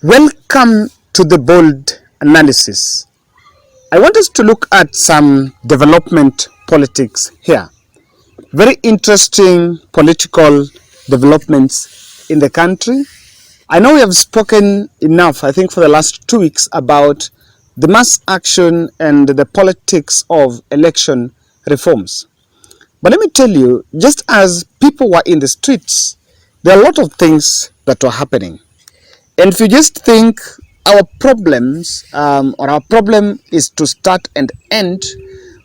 Welcome to the bold analysis. I want us to look at some development politics here. Very interesting political developments in the country. I know we have spoken enough, I think, for the last 2 weeks about the mass action and the politics of election reforms. But let me tell you, just as people were in the streets, there are a lot of things that were happening. And if you just think our problems or our problem is to start and end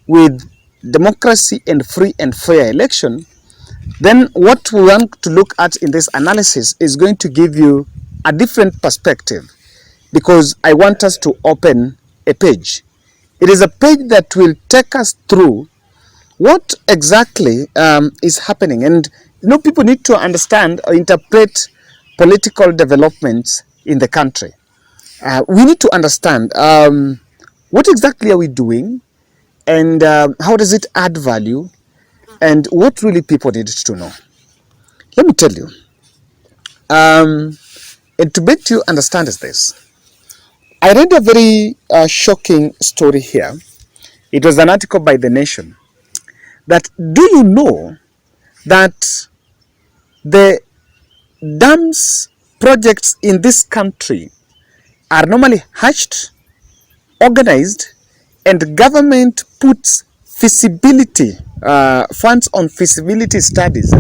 with democracy and free and fair election, then what we want to look at in this analysis is going to give you a different perspective, because I want us to open a page. It is a page that will take us through what exactly is happening. And people need to understand or interpret political developments in the country. We need to understand what exactly are we doing, and how does it add value, and what really people need to know. Let me tell you, and to make you understand is this. I read a very shocking story here. It was an article by The Nation. That do you know that the dams projects in this country are normally hatched, organized, and government puts feasibility funds on feasibility studies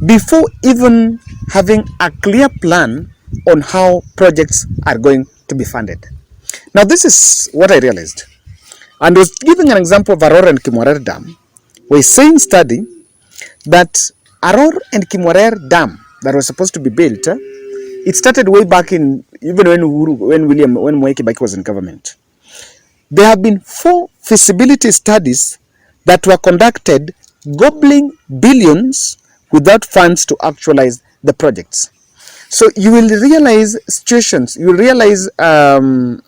before even having a clear plan on how projects are going to be funded. Now, this is what I realized, and I was giving an example of Aror and Kimwarer Dam. We're saying study that Aror and Kimwarer Dam that was supposed to be built, it started way back in, even when Mwai Kibaki was in government. There have been 4 feasibility studies that were conducted, gobbling billions without funds to actualize the projects. So you will realize situations, some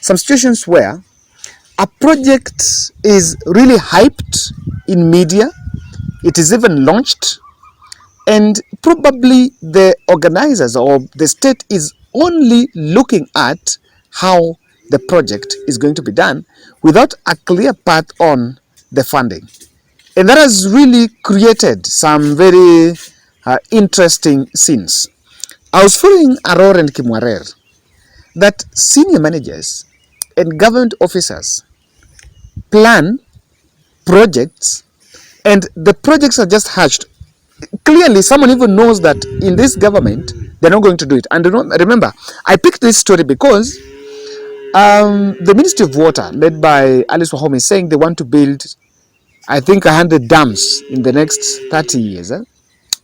situations where a project is really hyped in media, it is even launched, and probably the organizers or the state is only looking at how the project is going to be done without a clear path on the funding. And that has really created some very interesting scenes. I was following Aror and Kimwarer that senior managers and government officers plan projects, and the projects are just hatched. Clearly, someone even knows that in this government, they're not going to do it. And remember, I picked this story because the Ministry of Water, led by Alice Wahome, is saying they want to build, I think, 100 dams in the next 30 years.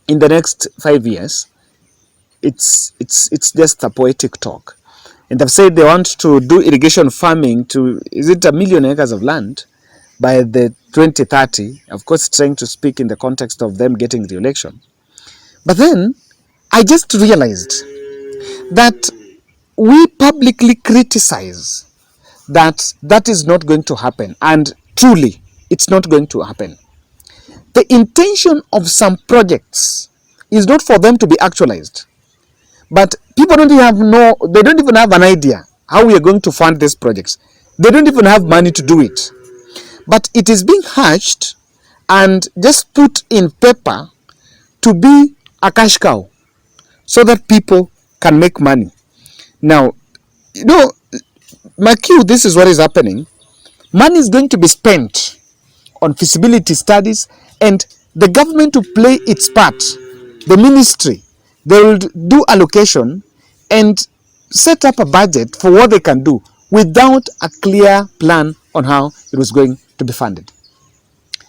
In the next 5 years. It's just a poetic talk. And they've said they want to do irrigation farming to, is it 1 million acres of land by the 2030. Of course, trying to speak in the context of them getting the election. But then I just realized that we publicly criticize that is not going to happen, and truly it's not going to happen. The intention of some projects is not for them to be actualized, but people they don't even have an idea how we are going to fund these projects. They don't even have money to do it. But it is being hatched and just put in paper to be a cash cow so that people can make money. Now, Makiu, this is what is happening. Money is going to be spent on feasibility studies, and the government will play its part. The ministry, they will do allocation and set up a budget for what they can do without a clear plan on how it was going to be funded.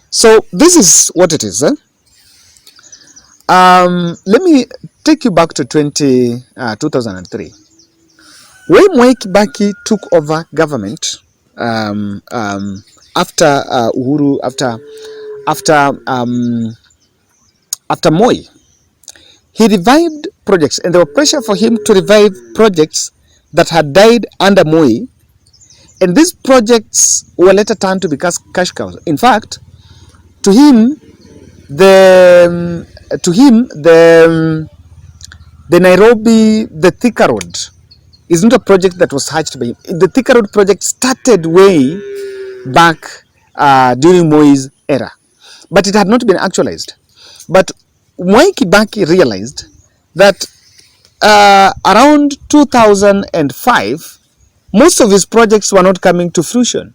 So this is what it is. Let me take you back to 2003. When Mwai Kibaki took over government after Uhuru, after Moi, he revived projects, and there was pressure for him to revive projects that had died under Moi. And these projects were later turned to be cash cows. In fact, to him, the Nairobi, the Thika Road is not a project that was hatched by him. The Thika Road project started way back during Moi's era, but it had not been actualized. But Mwai Kibaki realized that around 2005, most of his projects were not coming to fruition.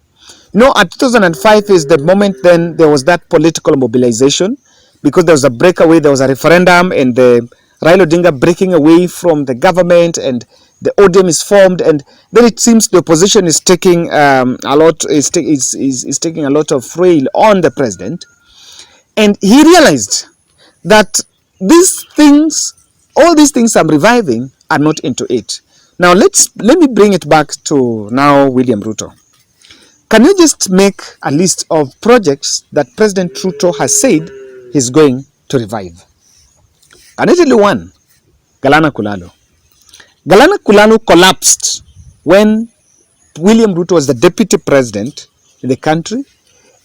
At 2005 is the moment then there was that political mobilization, because there was a breakaway, there was a referendum, and the Raila Odinga breaking away from the government, and the ODM is formed, and then it seems the opposition is taking is taking a lot of frail on the president, and he realized that all these things I'm reviving are not into it. Now let me bring it back to now William Ruto. Can you just make a list of projects that President Ruto has said he's going to revive? Can I tell you one? Galana Kulalo. Galana Kulalo collapsed when William Ruto was the deputy president in the country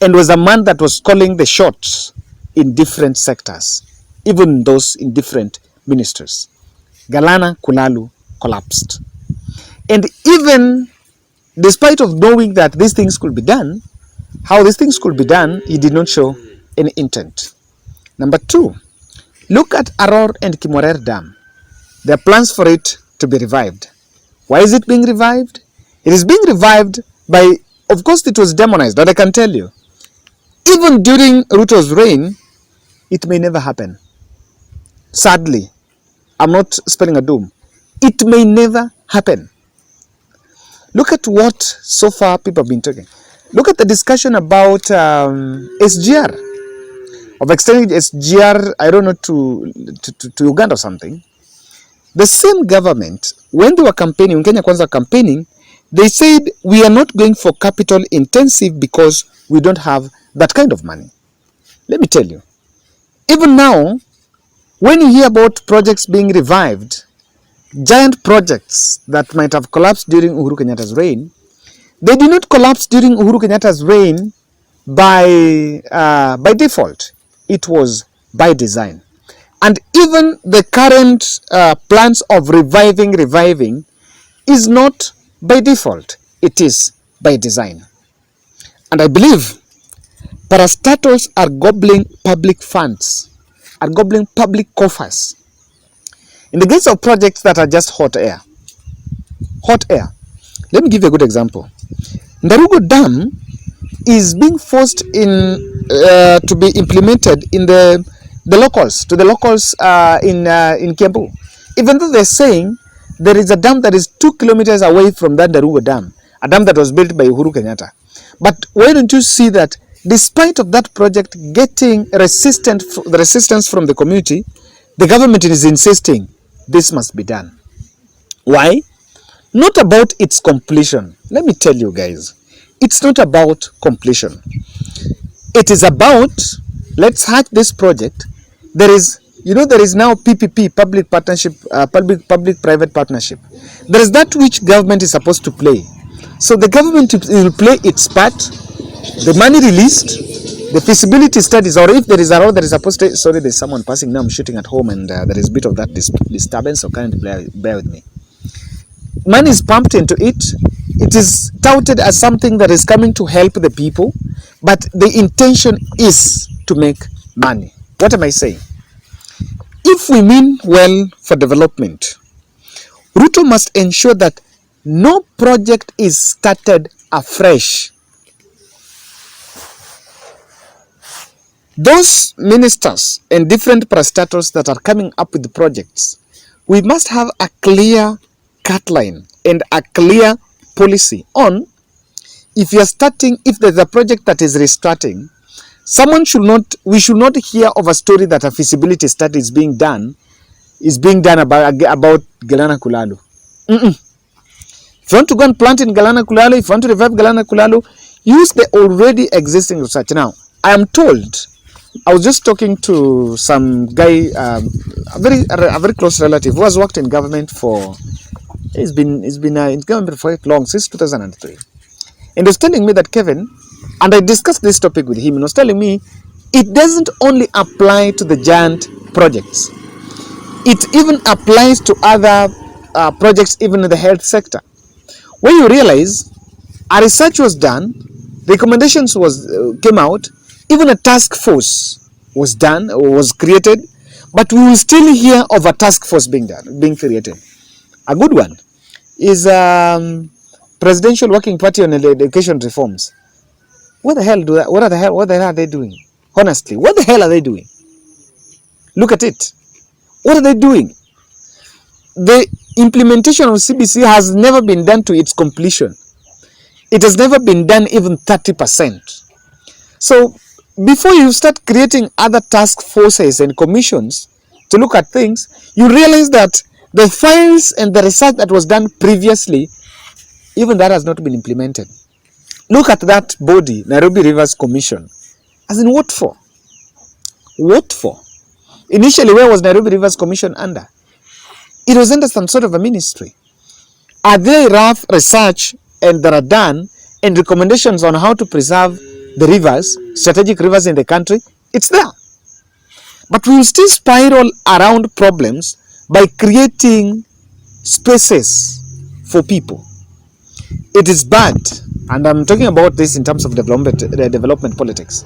and was a man that was calling the shots in different sectors, even those in different ministers. Galana Kulalo collapsed. And even despite of knowing that these things could be done, how these things could be done, he did not show any intent. Number two, look at Aror and Kimorer Dam. There are plans for it to be revived. Why is it being revived? It is being revived by, of course it was demonized, but I can tell you, even during Ruto's reign, it may never happen. Sadly, I'm not spelling a doom. It may never happen. Look at what so far people have been talking. Look at the discussion about SGR, of extending SGR, I don't know, to Uganda or something. The same government, when they were campaigning, when Kenya Kwanza were campaigning, they said we are not going for capital intensive because we don't have that kind of money. Let me tell you, even now, when you hear about projects being revived, giant projects that might have collapsed during Uhuru Kenyatta's reign, they did not collapse during Uhuru Kenyatta's reign by default. It was by design. And even the current plans of reviving is not by default. It is by design. And I believe parastatals are gobbling public funds, are gobbling public coffers. In the case of projects that are just hot air. Let me give you a good example. Ndarugu Dam is being forced to be implemented in the locals in Kiambu. Even though they're saying there is a dam that is 2 kilometers away from that Ndarugu Dam, a dam that was built by Uhuru Kenyatta. But why don't you see that despite of that project getting the resistance from the community, the government is insisting this must be done. Why? Not about its completion. Let me tell you guys, it's not about completion. It is about, let's hatch this project. There is now PPP, public partnership, public-private partnership. There is that which government is supposed to play. So the government will play its part, the money released, the feasibility studies, or if there is a road that is supposed to, sorry, there's someone passing now, I'm shooting at home, and there is a bit of that disturbance, so kindly bear with me. Money is pumped into it. It is touted as something that is coming to help the people, but the intention is to make money. What am I saying? If we mean well for development, Ruto must ensure that no project is started afresh. Those ministers and different parastatals that are coming up with the projects, we must have a clear cut line and a clear policy on if there's a project that is restarting, we should not hear of a story that a feasibility study is being done about Galana Kulalo. If you want to go and plant in Galana Kulalo, if you want to revive Galana Kulalo, use the already existing research. Now, I am told, I was just talking to some guy, a very close relative who has worked in government he's been in government for long, since 2003. And he was telling me that, Kevin, and I discussed this topic with him, and he was telling me it doesn't only apply to the giant projects. It even applies to other projects even in the health sector. When you realize a research was done, recommendations came out, even a task force was done or was created, but we will still hear of a task force being created. A good one is Presidential Working Party on Education Reforms. What the hell are they doing? Honestly, what the hell are they doing? Look at it. What are they doing? The implementation of CBC has never been done to its completion. It has never been done even 30%. So before you start creating other task forces and commissions to look at things, you realize that the files and the research that was done previously, even that has not been implemented. Look at that body, Nairobi Rivers Commission. As in, what for? What for? Initially, where was Nairobi Rivers Commission under? It was under some sort of a ministry. Are there rough research and that are done and recommendations on how to preserve the rivers, strategic rivers in the country? It's there. But we will still spiral around problems by creating spaces for people. It is bad, and I'm talking about this in terms of development politics.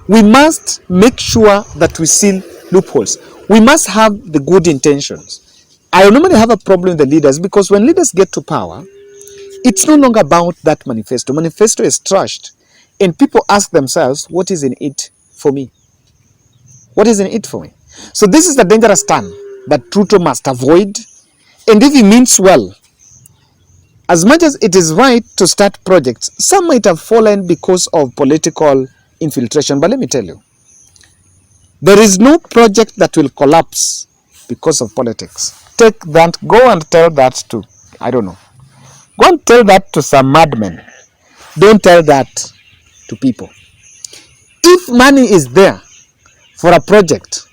We must make sure that we seal loopholes. We must have the good intentions. I normally have a problem with the leaders because when leaders get to power, it's no longer about that manifesto. Manifesto is trashed, and people ask themselves, what is in it for me? What is in it for me? So this is the dangerous turn that Ruto must avoid. And if he means well, as much as it is right to start projects, some might have fallen because of political infiltration. But let me tell you, there is no project that will collapse because of politics. Take that, go and tell that to, I don't know. Go and tell that to some madmen. Don't tell that to people. If money is there for a project,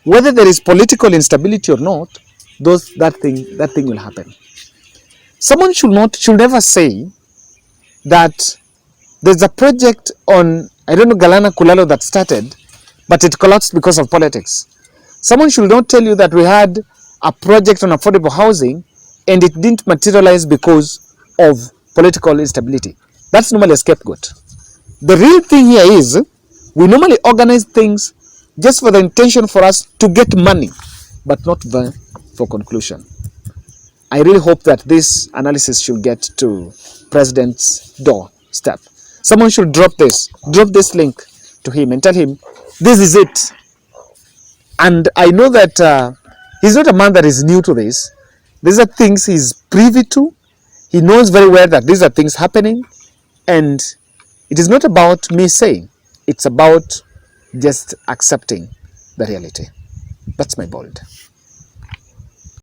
whether there is political instability or not, that thing will happen. Someone should never say that there's a project on, I don't know, Galana Kulalo that started, but it collapsed because of politics. Someone should not tell you that we had a project on affordable housing and it didn't materialize because of political instability. That's normally a scapegoat. The real thing here is we normally organize things just for the intention for us to get money, but not for conclusion. I really hope that this analysis should get to President's doorstep. Someone should drop this link to him and tell him, this is it. And I know that he's not a man that is new to this. These are things he's privy to. He knows very well that these are things happening. And it is not about me saying, it's about just accepting the reality. That's my bold.